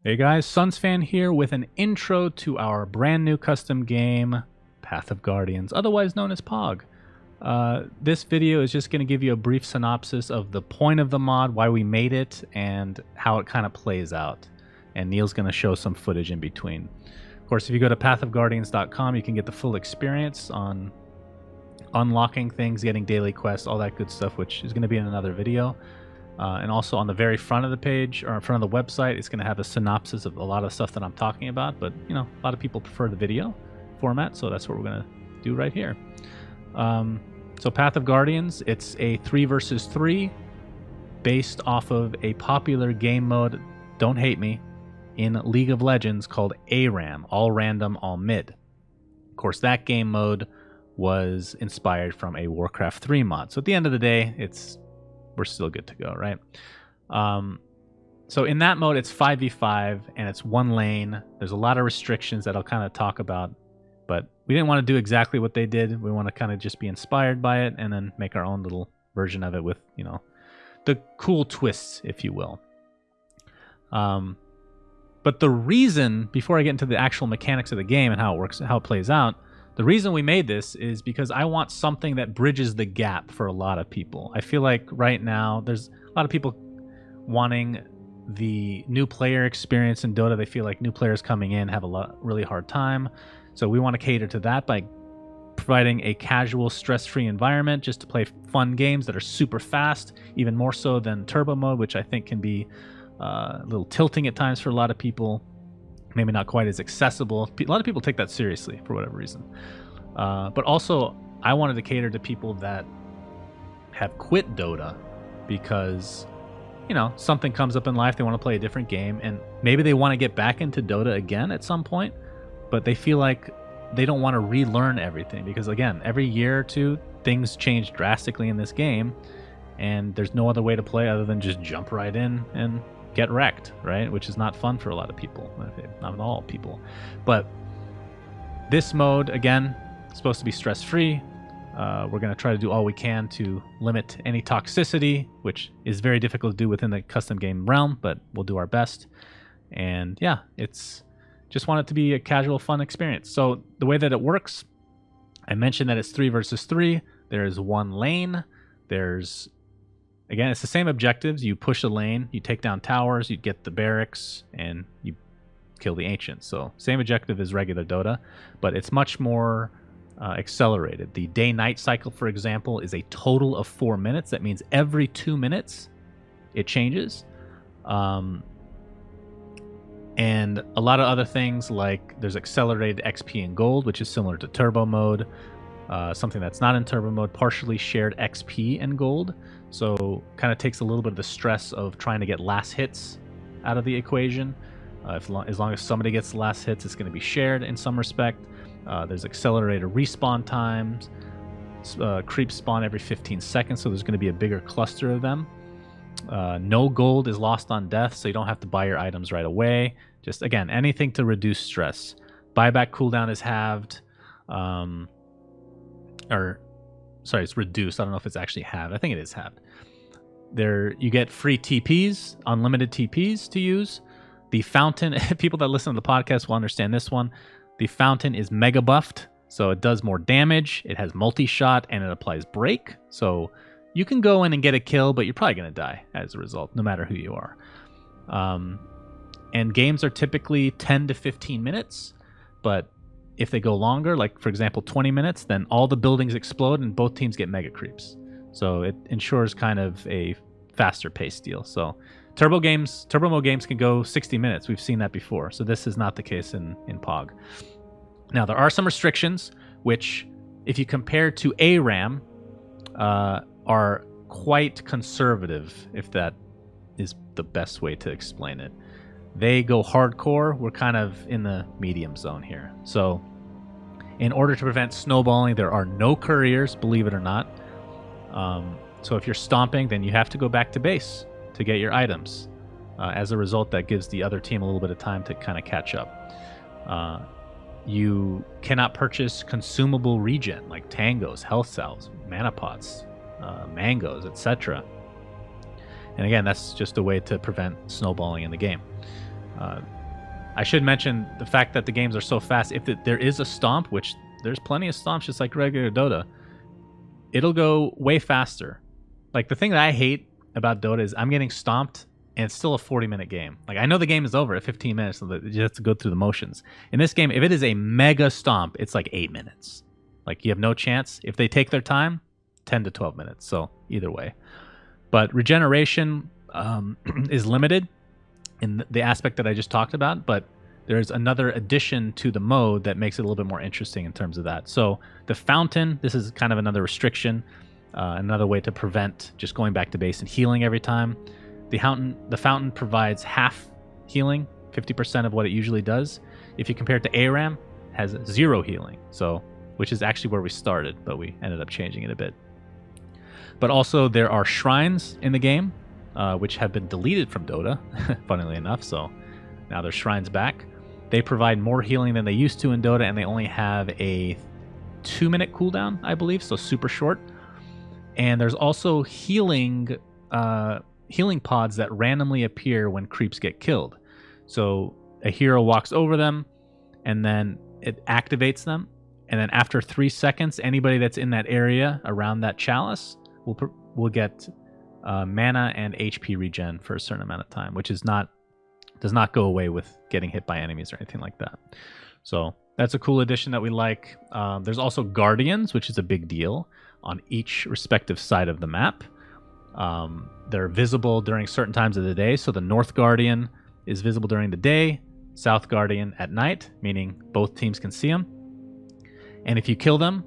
Hey guys, Sunsfan here with an intro to our brand new custom game, Path of Guardians, otherwise known as POG. This video is just going to give you a brief synopsis of the point of the mod, why we made it, and how it kind of plays out. And Neil's going to show some footage in between. Of course, if you go to pathofguardians.com, you can get the full experience on unlocking things, getting daily quests, all that good stuff, which is going to be in another video. And also on the very front of the page, or in front of the website, it's going to have a synopsis of a lot of stuff that I'm talking about. But, you know, a lot of people prefer the video format, so that's what we're going to do right here. So Path of Guardians, it's a 3 versus 3 based off of a popular game mode, don't hate me, in League of Legends called ARAM, all random, all mid. Of course, that game mode was inspired from a Warcraft 3 mod. So at the end of the day, we're still good to go, right? So in that mode, it's 5v5 and it's one lane. There's a lot of restrictions that I'll kind of talk about, but we didn't want to do exactly what they did. We want to kind of just be inspired by it and then make our own little version of it with, you know, the cool twists, if you will. But the reason, before I get into the actual mechanics of the game and how it works, how it plays out, the reason we made this is because I want something that bridges the gap for a lot of people. I feel like right now there's a lot of people wanting the new player experience in Dota. They feel like new players coming in have a really hard time. So we want to cater to that by providing a casual, stress-free environment just to play fun games that are super fast, even more so than turbo mode, which I think can be a little tilting at times for a lot of people. Maybe not quite as accessible. A lot of people take that seriously for whatever reason. But also, I wanted to cater to people that have quit Dota because, you know, something comes up in life, they want to play a different game, and maybe they want to get back into Dota again at some point, but they feel like they don't want to relearn everything because, again, every year or two, things change drastically in this game, and there's no other way to play other than just jump right in and get wrecked, right? Which is not fun for a lot of people, not at all people. But this mode, again, is supposed to be stress-free. We're going to try to do all we can to limit any toxicity, which is very difficult to do within the custom game realm, but we'll do our best. And yeah, it's just want it to be a casual, fun experience. So the way that it works, I mentioned that it's 3 versus 3. There's one lane. Again, it's the same objectives. You push a lane, you take down towers, you get the barracks, and you kill the ancients. So same objective as regular Dota, but it's much more accelerated. The day-night cycle, for example, is a total of 4 minutes. That means every 2 minutes it changes. And a lot of other things, like there's accelerated XP and gold, which is similar to turbo mode. Something that's not in turbo mode, partially shared XP and gold. So kind of takes a little bit of the stress of trying to get last hits out of the equation. As long as somebody gets the last hits, it's going to be shared in some respect. There's accelerated respawn times. Creeps spawn every 15 seconds, so there's going to be a bigger cluster of them. No gold is lost on death, so you don't have to buy your items right away. Just, again, anything to reduce stress. Buyback cooldown is halved. Sorry, it's reduced. I don't know if it's actually halved. I think it is halved. You get free TPs, unlimited TPs to use. The fountain, people that listen to the podcast will understand this one. The fountain is mega buffed, so it does more damage. It has multi-shot, and it applies break. So you can go in and get a kill, but you're probably going to die as a result, no matter who you are. And games are typically 10 to 15 minutes, but if they go longer, like for example 20 minutes, then all the buildings explode and both teams get mega creeps. So it ensures kind of a faster paced deal. So turbo mode games can go 60 minutes. We've seen that before. So this is not the case in POG. Now there are some restrictions, which if you compare to ARAM, are quite conservative, if that is the best way to explain it. They go hardcore. We're kind of in the medium zone here. So in order to prevent snowballing, there are no couriers, believe it or not. So if you're stomping, then you have to go back to base to get your items. As a result, that gives the other team a little bit of time to kind of catch up. You cannot purchase consumable regen like tangos, health cells, mana pots, mangoes, etc. And again, that's just a way to prevent snowballing in the game. I should mention the fact that the games are so fast. If there is a stomp, which there's plenty of stomps just like regular Dota, it'll go way faster. Like, the thing that I hate about Dota is I'm getting stomped and it's still a 40-minute game. Like, I know the game is over at 15 minutes, so that you have to go through the motions. In this game, if it is a mega stomp, it's like 8 minutes. Like, you have no chance. If they take their time, 10 to 12 minutes. So either way. But regeneration is limited in the aspect that I just talked about, but there's another addition to the mode that makes it a little bit more interesting in terms of that. So the fountain, this is kind of another restriction, another way to prevent just going back to base and healing every time. The fountain provides half healing, 50% of what it usually does. If you compare it to ARAM, it has 0 healing, so which is actually where we started, but we ended up changing it a bit. But also there are shrines in the game, which have been deleted from Dota, funnily enough, so now there's shrines back. They provide more healing than they used to in Dota, and they only have a 2-minute cooldown, I believe, so super short. And there's also healing pods that randomly appear when creeps get killed. So a hero walks over them, and then it activates them, and then after 3 seconds, anybody that's in that area around that chalice will get mana and HP regen for a certain amount of time, which does not go away with getting hit by enemies or anything like that. So that's a cool addition that we like. There's also guardians, which is a big deal on each respective side of the map. They're visible during certain times of the day. So the North Guardian is visible during the day, South Guardian at night, meaning both teams can see them. And if you kill them,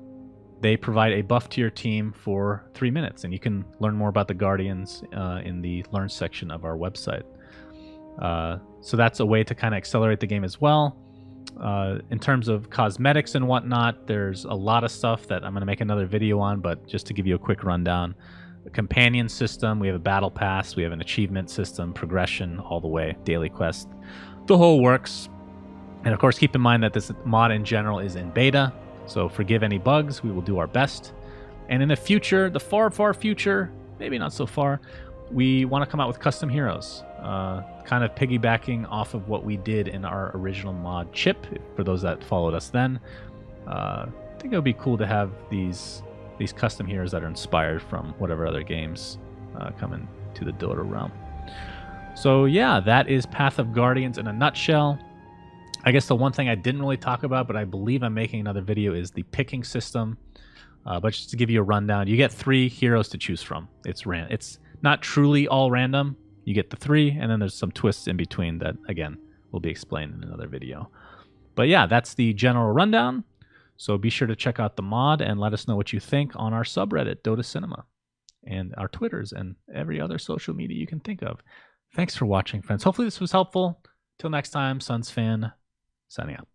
they provide a buff to your team for 3 minutes. And you can learn more about the Guardians in the Learn section of our website. So that's a way to kind of accelerate the game as well. In terms of cosmetics and whatnot, there's a lot of stuff that I'm going to make another video on, but just to give you a quick rundown. A companion system, we have a battle pass, we have an achievement system, progression all the way, daily quest, the whole works. And of course, keep in mind that this mod in general is in beta, so forgive any bugs, we will do our best. And in the future, the far, far future, maybe not so far, we want to come out with custom heroes, kind of piggybacking off of what we did in our original mod Chip, for those that followed us then. I think it would be cool to have these custom heroes that are inspired from whatever other games come into the Dota realm. So yeah, that is Path of Guardians in a nutshell. I guess the one thing I didn't really talk about, but I believe I'm making another video, is the picking system. But just to give you a rundown, you get 3 heroes to choose from. It's not truly all random. You get the 3, and then there's some twists in between that, again, will be explained in another video. But yeah, that's the general rundown. So be sure to check out the mod and let us know what you think on our subreddit, Dota Cinema, and our Twitters and every other social media you can think of. Thanks for watching, friends. Hopefully this was helpful. Till next time, Suns fan, signing out.